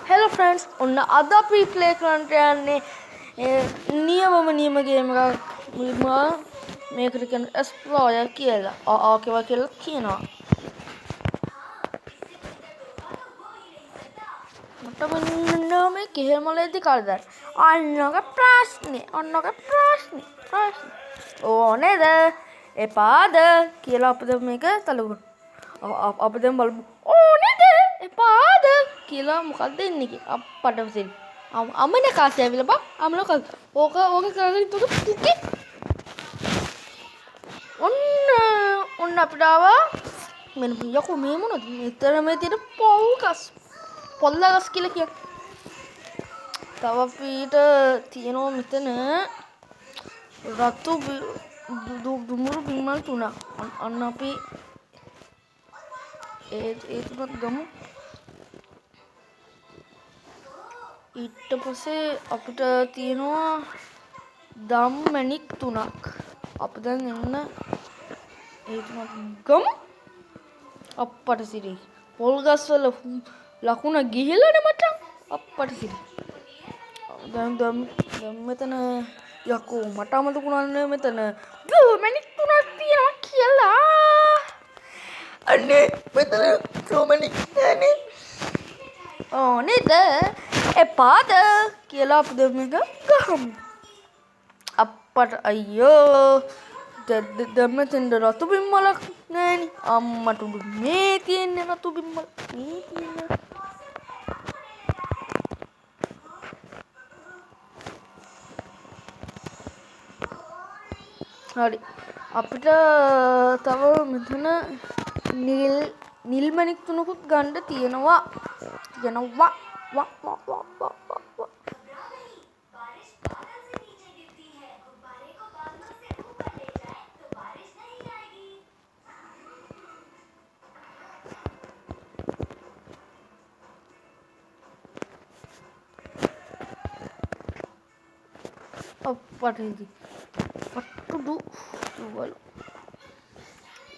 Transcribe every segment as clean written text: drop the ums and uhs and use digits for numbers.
Hello friends, ඔන්න අද අපි ප්ලේ කරන්න යන්නේ නියම ගේම් එකක් මේකට කියන එක්ස්ප්ලෝරර් කියලා. ආකේවා කියලා කියනවා. මට මෙන්න මේ කෙහෙල්මලේදී කල්දා. අන්නක ප්‍රශ්නේ. ඕනේද? එපාද කියලා අපිට මේක තලගුණ. අපි දැන් බලමු. ඕනේද? එපාද කියලා මොකක්ද එන්නේ කියලා අප්පට විසින් අමන කාසය ඇවිල්ලා බා අමන කාස ඕක කරගෙන ඉතකොට පුකි ඔන්න අපිට ආවා මෙන්න යකෝ මේ මොනවද මෙතන මේ තියෙන පොල්ගස් කියලා කිය තව අපිට තියෙනවා මෙතන රතු දුමුරු බිමල් තුනක් අන්න අපි ඒ තුනත් ගමු ඊට පස්සේ අපිට තියෙනවා දම් මැණික් තුනක් අපි දැන් එන්න ඒ තුනක් ගමු අප්පට සිරි පොල් ගස් වල ලකුණ ගිහිල්ලානේ මචං අප්පට සිරි දැන් මෙතන යකෝ මට අමතකුණානේ මෙතන මැණික් තුනක් තියෙනවා කියලා අනේ මෙතන මැණික් නෑනේ නේද එපාද කියලා අපි දෙමක ගහමු අප්පට අයියෝ දෙමෙතෙන්ද රතු බිම්මලක් නෑනේ අම්මට උඩු මේ තියෙන්නේ රතු බිම්මල මේ තියෙන්නේ හරි අපිට තව මෙතන නිල් මැණික් තුනකුත් ගන්න තියෙනවා අප්පටේදී පට්ටුඩු වල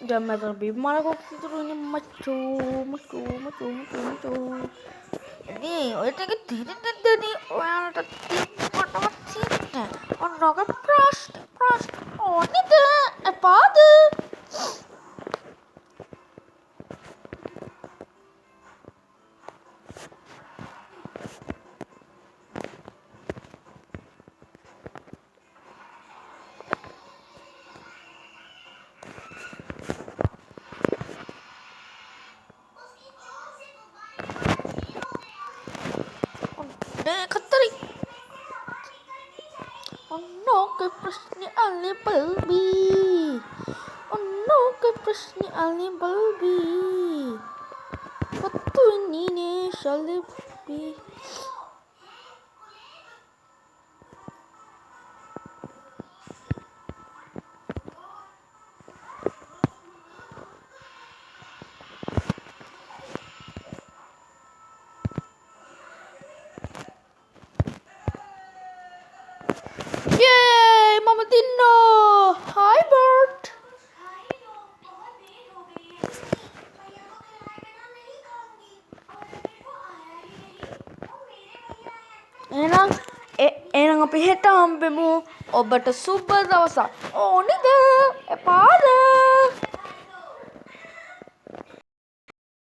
දැන් මම බිම්මල කොක්සිතුරුනේ මචෝ නේ ඔය ටික තිරිද්දදී ඔයාලට තිප්පටවත් සින්න ඔන්නෝක ප්‍රශ්න ඕනේද එපාද ඔන්නෝක ප්‍රශ්නේ අලි බල්බී පත්තු නීනේ ශලබි Yay! Mama Dino! Hi, Bert! එහෙනම් අපි හෙට හම්බෙමු ඔබට සුබ දවසක් ඕනේද එපාද